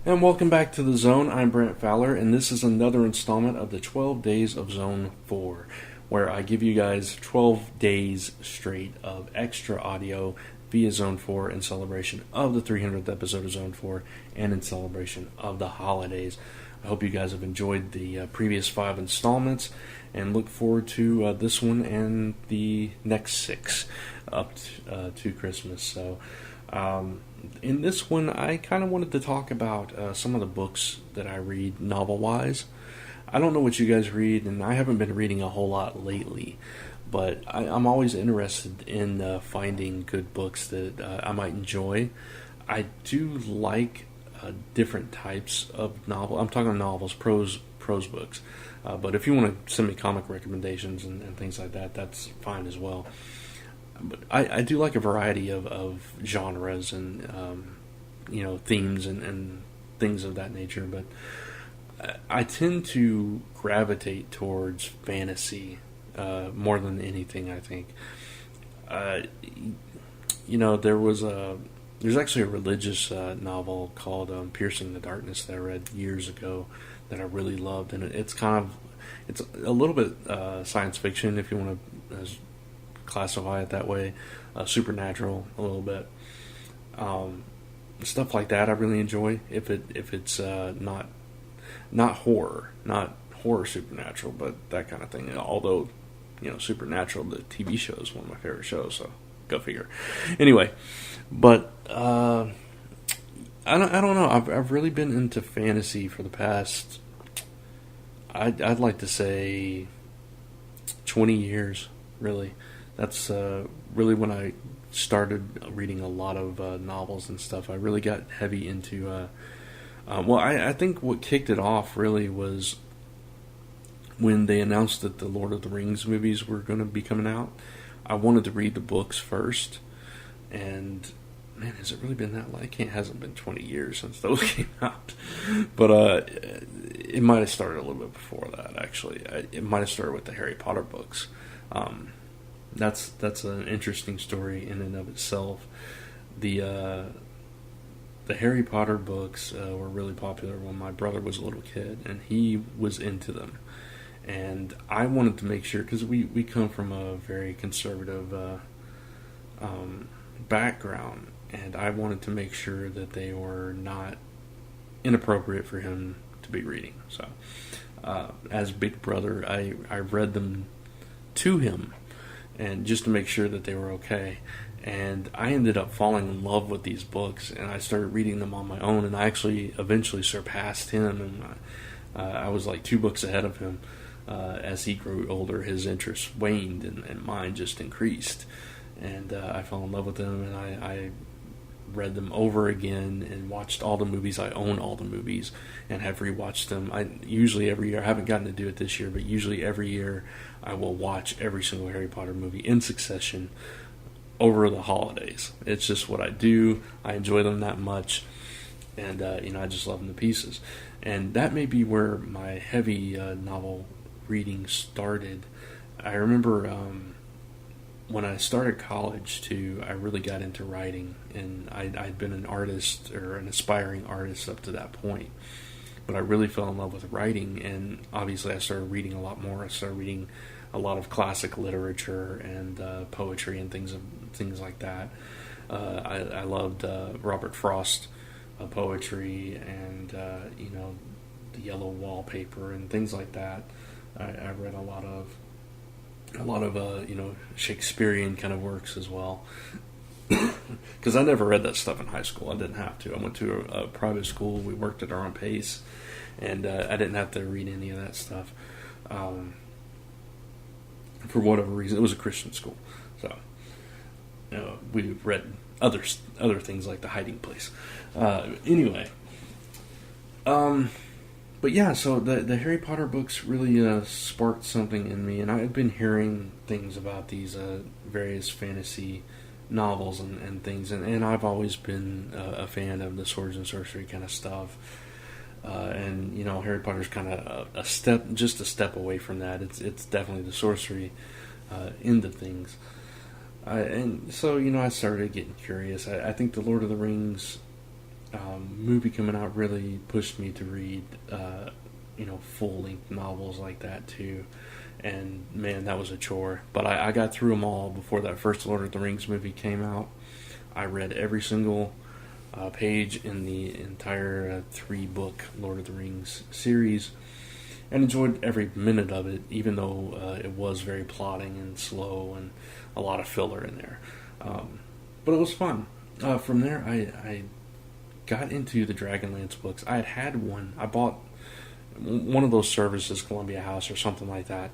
And welcome back to The Zone. I'm Brent Fowler, and this is another installment of the 12 Days of Zone 4, where I give you guys 12 days straight of extra audio via Zone 4 in celebration of the 300th episode of Zone 4 and in celebration of the holidays. I hope you guys have enjoyed the previous 5 installments and look forward to this one and the next 6 up to Christmas. So, in this one, I kind of wanted to talk about some of the books that I read novel-wise. I don't know what you guys read, and I haven't been reading a whole lot lately, but I'm always interested in finding good books that I might enjoy. I do like different types of novel. I'm talking novels, prose books. But if you want to send me comic recommendations and things like that, that's fine as well. But I do like a variety of genres and themes and things of that nature. But I tend to gravitate towards fantasy more than anything. I think there's actually a religious novel called "Piercing the Darkness" that I read years ago that I really loved, and it's a little bit science fiction if you want to classify it that way, supernatural a little bit, stuff like that. I really enjoy if it's not horror, not horror supernatural, but that kind of thing. Although Supernatural, the TV show, is one of my favorite shows, so go figure. Anyway, but I don't know. I've really been into fantasy for the past, I'd like to say 20 years, really. That's really when I started reading a lot of novels and stuff. I really got heavy into... I think what kicked it off really was when they announced that the Lord of the Rings movies were going to be coming out. I wanted to read the books first, and man, has it really been that long? It hasn't been 20 years since those came out. But it might have started a little bit before that, actually. It might have started with the Harry Potter books. That's an interesting story in and of itself. The Harry Potter books were really popular when my brother was a little kid, and he was into them. And I wanted to make sure, because we come from a very conservative background, and I wanted to make sure that they were not inappropriate for him to be reading. So, as big brother, I read them to him, and just to make sure that they were okay. And I ended up falling in love with these books, and I started reading them on my own, and I actually eventually surpassed him, and I was like 2 books ahead of him. As he grew older, his interest waned, and mine just increased. And I fell in love with them, and I read them over again and watched all the movies. I own all the movies and have rewatched them. I usually every year, I haven't gotten to do it this year, but usually every year I will watch every single Harry Potter movie in succession over the holidays. It's just what I do. I enjoy them that much, and I just love them to pieces. And that may be where my heavy novel reading started. I remember when I started college too, I really got into writing, and I'd been an artist or an aspiring artist up to that point, but I really fell in love with writing, and obviously I started reading a lot more. I started reading a lot of classic literature and poetry and things like that. I loved Robert Frost poetry and the Yellow Wallpaper and things like that. I read a lot of Shakespearean kind of works as well, because I never read that stuff in high school. I didn't have to. I went to a private school. We worked at our own pace, and I didn't have to read any of that stuff. For whatever reason, it was a Christian school, so we read other things like The Hiding Place. Anyway. But yeah, so the Harry Potter books really sparked something in me, and I had been hearing things about these various fantasy novels and things, and I've always been a fan of the swords and sorcery kind of stuff. And Harry Potter's kind of a step away from that. It's definitely the sorcery end of things. And so I started getting curious. I think the Lord of the Rings movie coming out really pushed me to read, full length novels like that too. And man, that was a chore. But I got through them all before that first Lord of the Rings movie came out. I read every single page in the entire 3-book Lord of the Rings series and enjoyed every minute of it, even though it was very plotting and slow and a lot of filler in there. But it was fun. From there, I got into the Dragonlance books. I had one. I bought one of those services, Columbia House or something like that.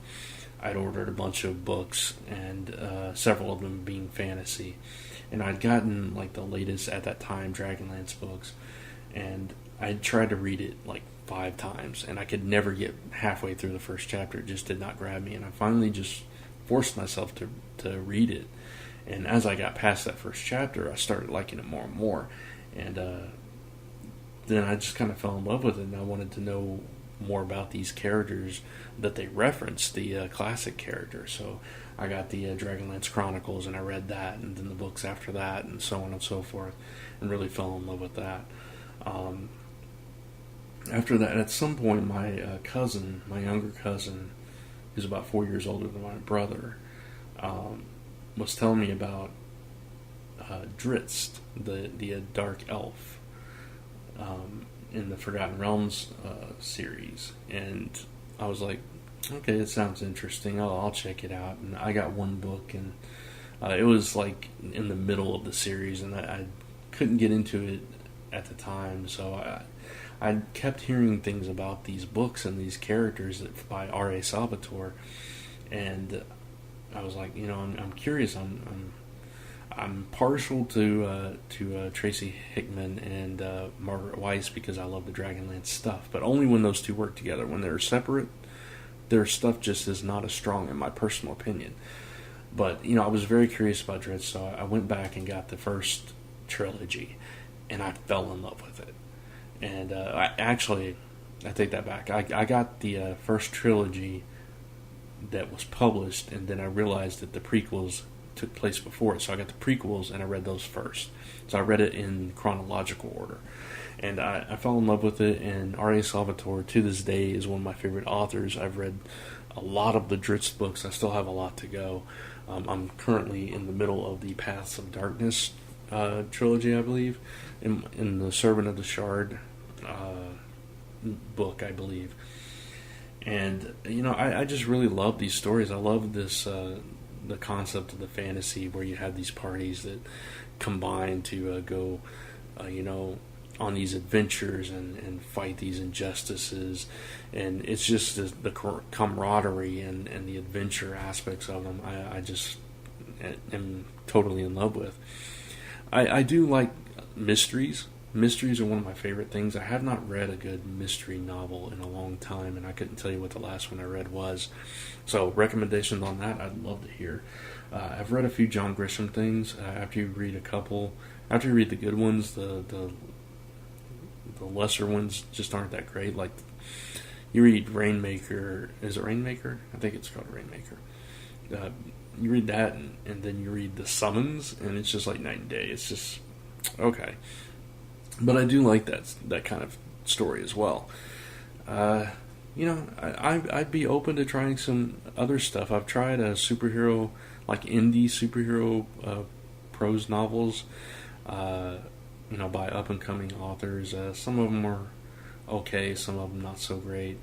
I'd ordered a bunch of books, and several of them being fantasy. And I'd gotten like the latest at that time Dragonlance books, and I tried to read it like 5 times, and I could never get halfway through the first chapter. It just did not grab me, and I finally just forced myself to read it. And as I got past that first chapter, I started liking it more and more. And then I just kind of fell in love with it, and I wanted to know more about these characters that they referenced, the classic characters. So I got the Dragonlance Chronicles, and I read that, and then the books after that, and so on and so forth, and really fell in love with that. After that, at some point, my younger cousin, who's about 4 years older than my brother, was telling me about Drizzt, the dark elf, in the Forgotten Realms series, and I was like, okay, it sounds interesting. I'll check it out. And I got one book, and it was like in the middle of the series, and I couldn't get into it at the time, so I kept hearing things about these books and these characters by R.A. Salvatore, and I was like, I'm curious. I'm partial to Tracy Hickman and Margaret Weiss because I love the Dragonlance stuff, but only when those two work together. When they're separate, their stuff just is not as strong, in my personal opinion. But I was very curious about Drizzt, so I went back and got the first trilogy, and I fell in love with it. And I take that back. I got the first trilogy that was published, and then I realized that the prequels took place before it, so I got the prequels and I read those first. So I read it in chronological order, and I fell in love with it. And R.A. Salvatore to this day is one of my favorite authors. I've read a lot of the Drizzt books. I still have a lot to go. I'm currently in the middle of the Paths of Darkness trilogy, I believe, in the Servant of the Shard book, I believe. And I just really love these stories. I love this the concept of the fantasy where you have these parties that combine to go on these adventures and fight these injustices, and it's just the camaraderie and the adventure aspects of them I just am totally in love with. I do like mysteries. Mysteries are one of my favorite things. I have not read a good mystery novel in a long time, and I couldn't tell you what the last one I read was. So recommendations on that, I'd love to hear. I've read a few John Grisham things. After you read the good ones, the lesser ones just aren't that great. Like, you read Rainmaker. Is it Rainmaker? I think it's called Rainmaker. You read that, and then you read The Summons, and it's just like night and day. It's just okay. But I do like that kind of story as well. I'd be open to trying some other stuff. I've tried a superhero, like indie superhero prose novels, by up and coming authors. Some of them are okay, some of them not so great.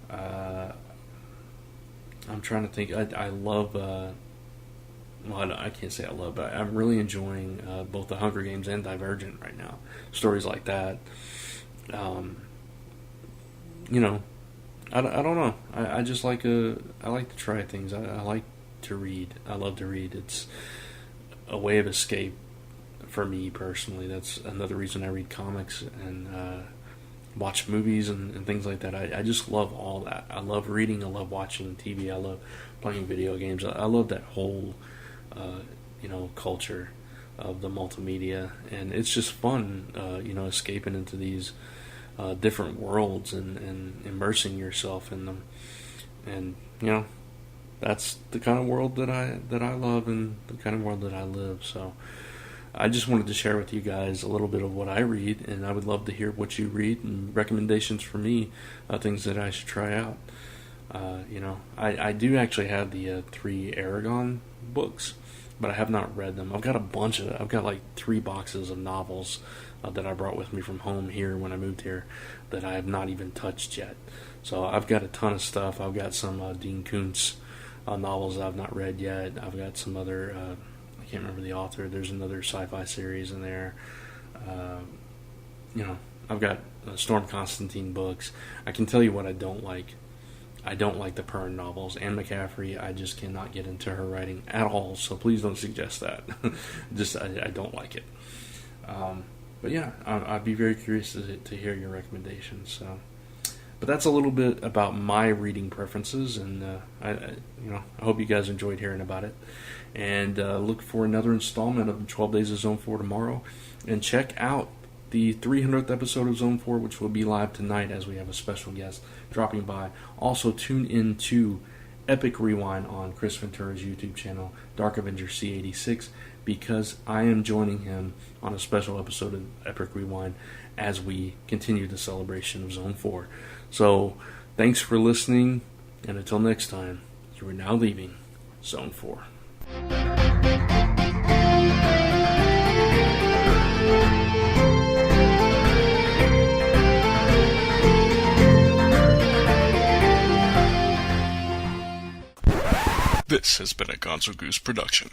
I'm trying to think. I love. I can't say I love, but I'm really enjoying both the Hunger Games and Divergent right now. Stories like that. I don't know. I just like I like to try things. I like to read. I love to read. It's a way of escape for me personally. That's another reason I read comics and watch movies and things like that. I just love all that. I love reading. I love watching TV. I love playing video games. I love that whole culture of the multimedia, and it's just fun, escaping into these different worlds and immersing yourself in them. And that's the kind of world that I love and the kind of world that I live. So I just wanted to share with you guys a little bit of what I read, and I would love to hear what you read and recommendations for me, things that I should try out. I do actually have the 3 Aragon books, but I have not read them. I've got like 3 boxes of novels that I brought with me from home here when I moved here that I have not even touched yet. So I've got a ton of stuff. I've got some Dean Koontz novels that I've not read yet. I've got some other, I can't remember the author. There's another sci-fi series in there. I've got Storm Constantine books. I can tell you what I don't like. I don't like the Pern novels. Anne McCaffrey, I just cannot get into her writing at all, so please don't suggest that. I don't like it. But yeah, I'd be very curious to hear your recommendations. So, but that's a little bit about my reading preferences, and I hope you guys enjoyed hearing about it. And look for another installment of 12 Days of Zone 4 tomorrow, and check out the 300th episode of Zone 4, which will be live tonight as we have a special guest dropping by. Also, tune in to Epic Rewind on Chris Ventura's YouTube channel, Dark Avenger C86, because I am joining him on a special episode of Epic Rewind as we continue the celebration of Zone 4. So, thanks for listening, and until next time, you are now leaving Zone 4. This has been a Gonzo Goose production.